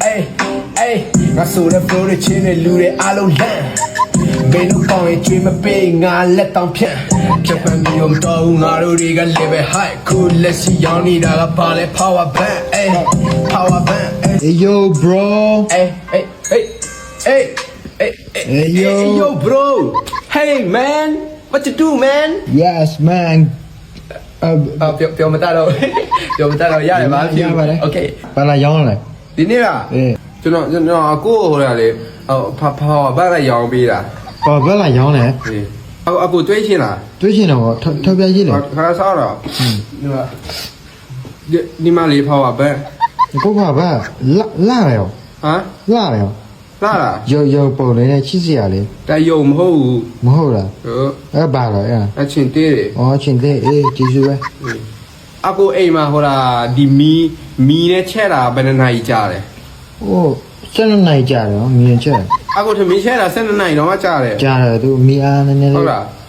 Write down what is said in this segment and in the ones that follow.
Hey, hey, I saw the floor the chin and loo the aloe land. Made no point, dream a big, I let down pian. Kept me on dog, I don't really live it high. Cool, let's see, y'all need a ball power band. Hey, power band. Hey yo, bro. Hey, hey, hey, hey, hey, Hey, yo. yo, bro. Hey, man, what you do, man? Yes, man. ပြောမတတော့ပြောမတတော့ရတယ်ပါဖြစ် Okay ဘာလာရောင်းလဲ ဒီနေ့ကကျွန်တော်အကိုဟိုရလေဖဘာလာရောင်းပေးတာ ဘာလာရောင်းလဲ အကိုတွေးရှင်းလား တွေးရှင်တော့ထောက်ပြကြည့်လေ ခါစားတော့ဒီမလေးဖဘာဘယ် ကိုဘာလာရော ဟမ် လာရော လာလား ရောပုံလေးနဲ့ချစ်စရာလေ တယုံမဟုတ်ဘူး မဟုတ်လား ဟုတ် အဲ့ဘာလဲအဲ့ အချင်းသေးတယ် အော်ချင်းတဲ့အေးကျေးဇူးပဲ အကိုအိမ်မှာဟိုလာဒီမီနဲ့ချက်တာဘယ်နှစ်နာရီကြာတယ် ဟို7နိုင်ကြာတယ်နော်မြင်ချက် အကိုသမီးချက်တာ7နာရီတော့ကြာတယ် ကြာတယ်သူမီအားနည်းနည်းလေး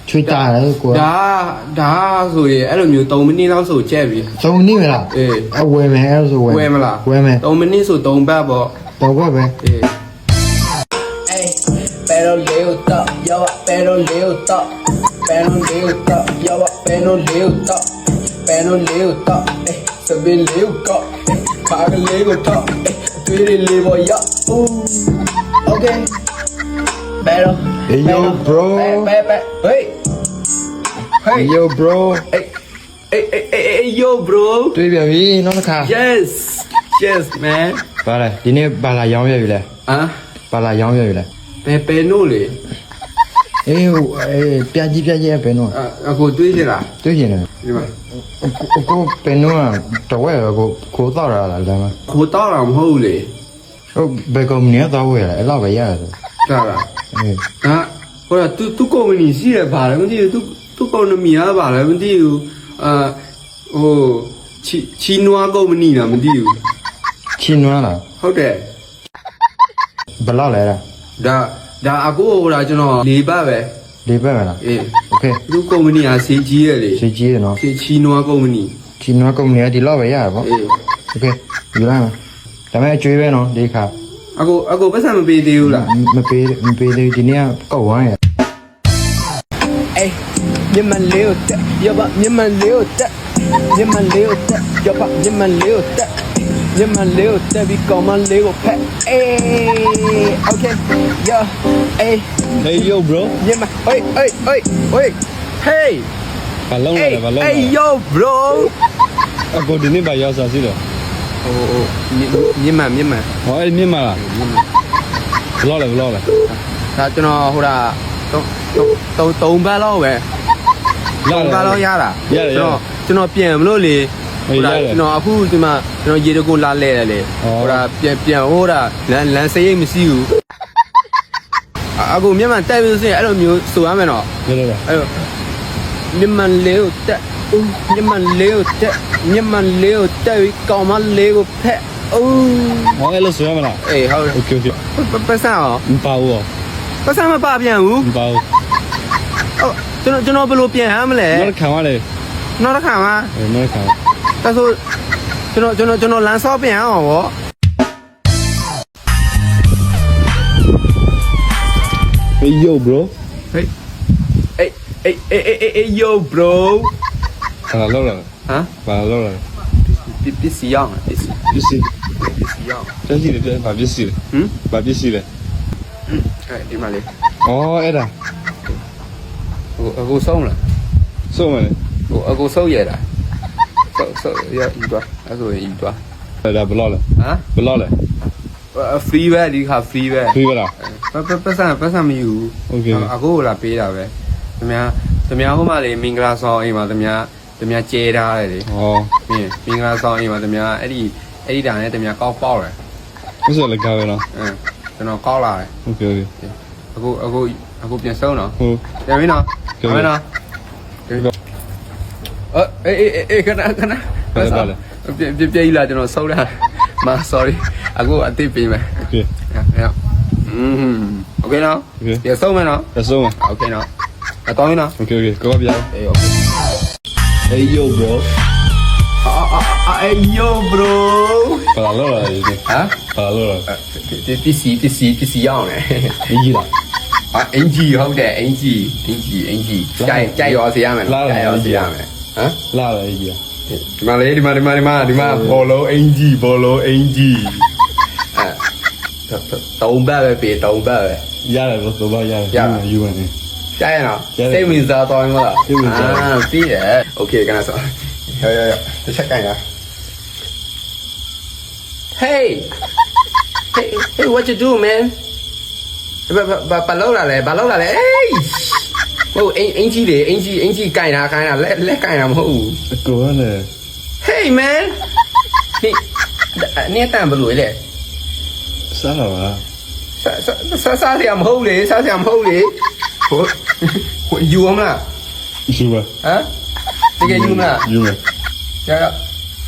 ချွေးတာတယ်ကို ဒါဆိုရင်အဲ့လိုမျိုး3မိနစ်လောက်ဆိုကြက်ပြီ သုံးနေမလား အေး အဝယ်မယ်အဲ့ဆိုဝယ် ဝယ်မလား ဝယ်မယ် 3မိနစ်ဆို3ဘတ်ပေါ့ တော့ဘာပဲ အေး Pero leo top, yo pero leo top, pero leo top, yo pero leo top, pero leo top, sabe leo top, paga leo top, tiri leo ya, okay, pero, Hey yo bro hey, Hey yo bro hey yo bro, တွေ့ပြန်ပြီနောက်တစ်ခါ yes man, ဘာလဲဒီနေ့ဘာလာရောင်းရပြီလဲ ah, ဘာလာရောင်းရပြီလဲ pe no le, အေးပြကြီးပဲနော် ako တွေးချင်လား တွေ့ရင်လည်း ဒီမှာ ကိုပဲနော်တော့ဝဲကိုတော့ရလားဒါမှ ခိုးတော့မဟုတ်လေ ဟုတ်ဘယ်ကုမ္ပဏီကတော့ဝဲအဲ့လောက်ပဲရတယ် ဒါလား အေး ဒါဟိုကသူကုမ္ပဏီရှိရပါလေမသိဘူးသူကုမ္ပဏီရပါလေမသိဘူးဟိုချီနွားကုမ္ပဏီလားမသိဘူး ချင်းနွားလား ဟုတ်တယ် ဘယ်လောက်လဲလား ဒါအကိုဟိုလားကျွန်တော်၄ပတ်ပဲ လေးပဲမလား အေး โอเค သူကုမ္ပဏီကစီကြီးရလေ စီကြီးတယ်နော် ချီနွားကုမ္ပဏီ ချင်းနွားကုမ္ပဏီကဒီလောက်ပဲရတယ်ပေါ့ အေး โอเคယူလိုက်မယ်ဒါမဲ့အကျွေးပဲနော်ဒီခါ အကိုပတ်စံမပေးသေးဘူးလား မပေးသေးဒီနေ့ကကောက်ဝမ်းရ Ey,မြန်မာလေးကိုတက်ရပါမြန်မာလေးကိုတက်မြန်မာလေးကိုတက်ရပါမြန်မာလေးကိုတက်မြန်မာလေးကိုတက်ပြီးကောင်မလေးကိုဖက် Ey, okay, yo, ey, Hey yo bro မြန်မာ oi, hey, ဘာလုံးလဲ hey, ဘာလုံးလဲ hey, yo, bro, အကိုဒီနေ့ဘာရောက်စားစီတော့ မြန်မာ ဟောအဲ့မြင်မလားဘလောက်လဲ ဒါကျွန်တော်ဟိုတာ3ဘတ်လောက်ပဲ3ဘတ်လောက်ရတာကျွန်တော်ပြန်မလို့လေကျွန်တော်အခုဒီမှာကျွန်တော်ရေတကူလာလဲတယ်လေဟိုတာပြန်ဟိုတာလမ်းစရိတ်မရှိဘူးအခုမြန်မာတက်ပြီးဆိုရင်အဲ့လိုမျိုးဆိုရမယ်နော် ရရ အဲ့လိုမြန်မာလေးကိုတက်မြန်မာလေးကိုတက်မြန်မာလေးကိုတက်ပြီးကောင်မလေးကိုဖက်အိုး ဟောအဲ့လိုဆိုရမလား အေးဟုတ် โอเคโอเค ပတ်စံရော မပါဘူး ပတ်စံမပါပြန်ဘူး မပါဘူး ဟုတ်ကျွန်တော်ဘယ်လိုပြန်ဟမ်းမလဲ နောက်ခံရလေ နောက်တစ်ခါမှ နောက်ခံ ဒါဆိုကျွန်တော်လမ်းဆော့ပြန်အောင်ဗော Hey yo bro ဟေးအေး yo bro ဘာလောက်လဲ ဟမ် ဘာလောက်လဲ ပစ္စည်းအောင်ပစ္စည်း ပစ္စည်း အောင် ပစ္စည်းလေဘာပစ္စည်းလဲ ဟမ် ဘာပစ္စည်းလဲ အဲဒီမှာလေ အော်အဲ့ဒါ အကိုဆုံးလား ဆုံးမလဲ အကိုဆုံးရတာဆုံးရဤတော့အဲ့ဆိုရင်ဤတော့ အဲ့ဒါဘလောက်လဲ ဟမ် ဘလောက်လဲ free ပဲဒီခါ free ပဲ ပြီးပါလား ပတ်စံမယူ โอเค အကိုလာပေးတာပဲသူများဟိုမှာလေမင်္ဂလာဆောင်အိမ်မှာသူများကျဲထားတယ်လေ ဟော မင်္ဂလာဆောင်အိမ်မှာသူများအဲ့ဒီတာနဲ့သူများကောက်ပေါက်တယ် ဘယ်ဆိုလဲကားပဲနော် ကျွန်တော်ကောက်လာတယ် โอเคโอเค အခုပြန်ဆုံးနော် ဟုတ် ပြန်ပြီနော်ပြန်ပြီနော်အေးခဏပြေးလာကျွန်တော်ဆုံးလာမ sorry အခုအတိပေးမယ် โอเค โอเคနော်ပြန်ဆုံးမယ်နော် that's all okay နော်အတော်ရင်နော် โอเคโอเคကိုကပြအောင် အေး okay Hey yo bro Hey yo bro ဘာလို့လဲဒီ ဟမ် ဘာလို့လဲ ပစ္စည်းရောက်နေ ဒီကြီးလား အင်ဂျီဟုတ်တယ်အင်ဂျီကြိုက်ရောစေရမယ်ကြိုက်ရောစေရမယ်ဟမ် လာလေကြီး ဒီမှာလေဒီမှာဘောလုံးအင်ဂျီအဲတုံးဘက်ပဲပြေတုံးဘက်ပဲ ရတယ်လို့တော့ရတယ်ယူမယ် ကြားရနော်စိတ်ဝင်စားတော့မလားပြီးတယ်โอเคကနဆောရတစ်ချက်ကန်ရ Hey what you do man ဘာလောက်လာလဲအေးဟိုအင်ကြီးကန်တာလက်ကန်တာမဟုတ်ဘူး အကောနဲ့ Hey man နေတန်ဘလို့လေ စားတော့လား စားရမဟုတ်လေဟိုယူမလား ယူပါ ဟမ်တကယ်ယူမလား ယူမယ် ရ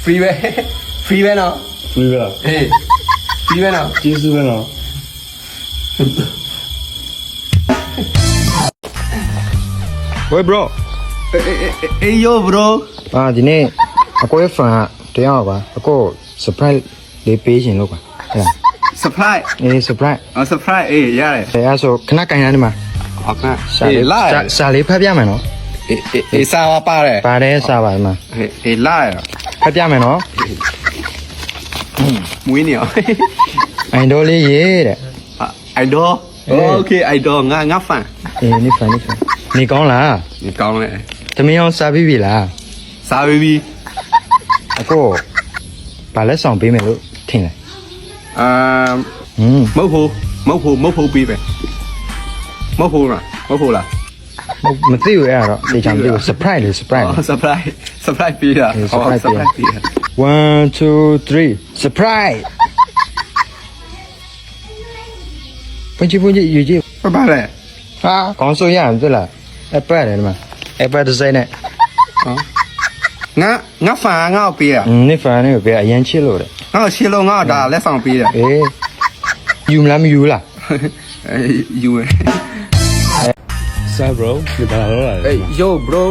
free ပဲနော် free ပါ ဟေး free ပဲနော် ကျေးဇူးပဲနော် 喂 bro အေး yo bro ဒီနေ့အကိုရဲ့ fan ကတယောက်ပါအကို surprise လေးပေးရှင်လို့ပါအဲ့ surprise အေး surprise surprise အေးရတယ် အဲ့ဆိုခဏကန်ရနေမှာ ဟုတ်ကဲ့ စာလေးဖတ်ပြမယ်နော် အေးစားပါတယ် ပါတယ်စာပါဒီမှာ အေးလာရ ဖတ်ပြမယ်နော် မွေးနေအောင် အိုင်ဒေါ်လေးရေးတဲ့ idol okay idol ငါ fan အေးနိဖန်နေကောင်းလား ဒီကောင်းလေ သမီးအောင်စားပြီးပြီလား စားပြီး အကိုဘာလက်ဆောင်ပေးမယ်လို့ထင်လဲ မဟုတ်ပြီးပဲမဟုတ်လား မသိဘူးအဲ့ဒါတော့တေချာမသိဘူး surprise လေ surprise surprise ပြီးတာ surprise ပြီးတာ 1 2 3 surprise punch ယူကြည့် ဘာလဲ ဟာခေါင်းဆိုးရအောင်တွေ့လား Apple တယ်ဒီမှာ Apple design နဲ့ ငါ fan ငါ့ပေးတာ နိဖန်နဲ့ပဲအရင်ချစ်လို့တဲ့ ငါရှင်းလို့ငါဒါလက်ဆောင်ပေးတယ် အေးယူမလားမယူလား ယူရ စား bro ဒီဘာလို့လဲ အေး yo bro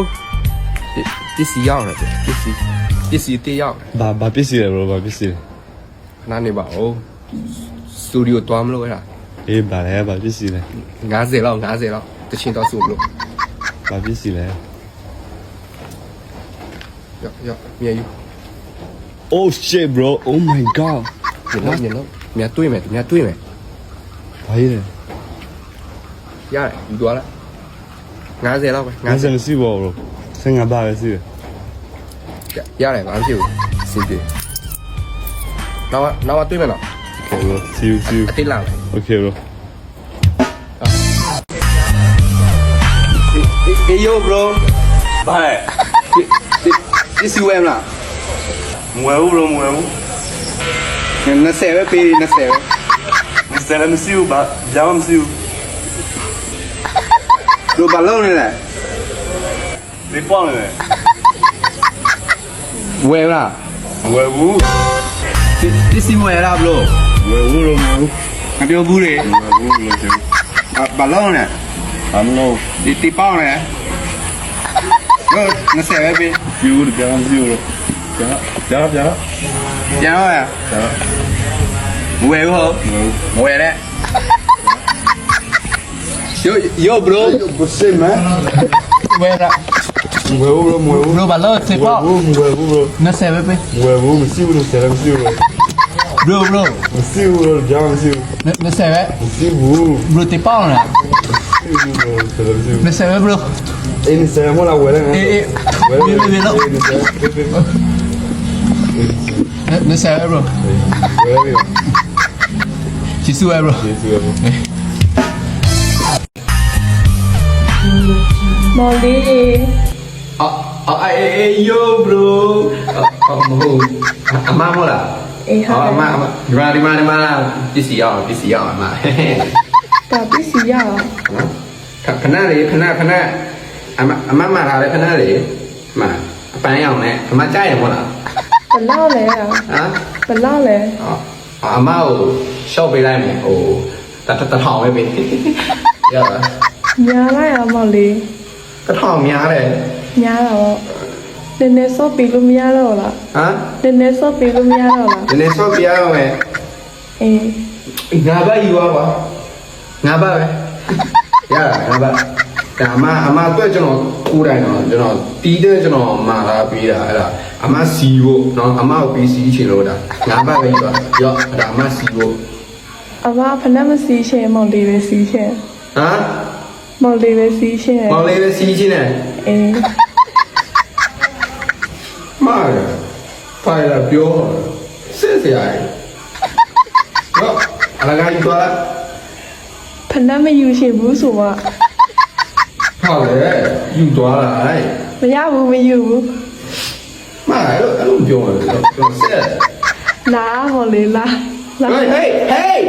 ပစ္စည်းရောက်တယ်ပစ္စည်းတေးရောက်တယ် ဘာပစ္စည်းလဲ bro ဘာပစ္စည်းလဲ နားနေပါဦးစတူဒီယိုတွားမလို့ရတာ အေးဘာလဲဘာပစ္စည်းလဲ 50လောက်တချင်တော့စုမလို့ ဘာပစ္စည်းလဲ ရောမြယူ Oh shit bro oh my god မြင်လို့မြတွေးမယ်ဘာကြီးလဲ ရတယ်ယူသွားလား50လောက်ပဲ ငါစမရှိပါဘူး ဘro 55ပါပဲရှိတယ် ရတယ်ဘာမှဖြစ်ဘူးစင်ပြေနောက်တွေးမယ်နော် Okay bro see you အတိတ်လာမယ် Okay bro Hey yo bro ဘာလဲဒီစီဝဲမလား မဝဲဘူး bro မဝဲဘူး 20ပဲပေး20ပဲ စတယ်မရှိဘူးဘာကြောင်မရှိဘူး တို့ဘာလုပ်နေလဲ ဒီပေါင်းနေတယ် ဝဲလား မဝဲဘူး ဒီစီဝဲလားဘလို့ မဝဲဘူး bro မဝဲဘူး မပြောဘူးလေ မဝဲဘူး bro ကျေ ဘာလုပ်နေ I'm no ဒီပေါင်းနေတို့20ပဲပေး you ကြောင်မရှိဘူး bro ကြာပြန်တော့ရဝဲဟုတ်ဝဲတဲ့ yo bro 不是吗？ ဝဲလား မဝဲဘူး bro မဝဲဘူး bro ဘာလို့စစ်ပေါ မဝဲဘူး bro 20ပဲပေး မဝဲဘူးမရှိဘူးဆယ်မရှိဘူး bro မရှိဘူး bro ကြောင်မရှိဘူး 20ပဲ မရှိဘူး bro တိပေါင်းလား မရှိဘူး bro ဆယ်မရှိဘူး 20ပဲ bro အေးဆယ်မလားဝဲတယ် အေး ဝဲတယ် 20ပဲ bro ဝဲတယ် ချစ်စုပဲ bro ကျေးဇူးပါ မော်လေး yo bro မဟုတ်အမမလား အေးဟာ အမဒီမှာပစ္စည်းရောက်အမ ဒါပစ္စည်းရအောင် ခဏလေးခဏအမမှာထားလေခဏလေးမအပန်းရောင်နဲ့အမကြိုက်ရမလား ဘလောက်လဲ ဟမ် ဘလောက်လဲ အမကိုရှော့ပေးလိုက်မယ်ဟိုတထောင်ပဲပေးရပါ ညာလိုက်အောင်မော်လေး တထောင်များတယ် ညာတော့ နည်းနည်းစောပြီးလို့မရတော့လား ဟမ် နည်းနည်းစောပြီးလို့မရတော့လား နည်းနည်းဆော့ပြရအောင်မယ် အေး ငါဘယူပါကွာငါဘပဲရငါဘဒါအမအတွက်ကျွန်တော်ကိုယ်တိုင်တော့ကျွန်တော်တီးတဲ့ကျွန်တော်မာလာပေးတာအဲ့ဒါအမစီဖို့နော်အမကိုပေးစီချင်လို့ဒါငါဘပဲယူပါရော့ဒါအမစီဖို့ အမဖနက်မစီးရှင်မောင်လေးပဲစီးရှင် ဟမ် မောင်လေးပဲစီးရှင် မောင်လေးပဲစီချင်တယ် အေး မာရဖိုင်လာပြောစစ်စရာရော့အလကားယူသွားလား ဖနက်မယူရှင်ဘူးဆိုတော့ ဟုတ်လေယူသွားလား မရဘူးမယူဘူး မာအဲ့လိုပြောတယ်ကျွန်တော်ဆက် လာဟော်လေးလာလာ Hey, hey, hey!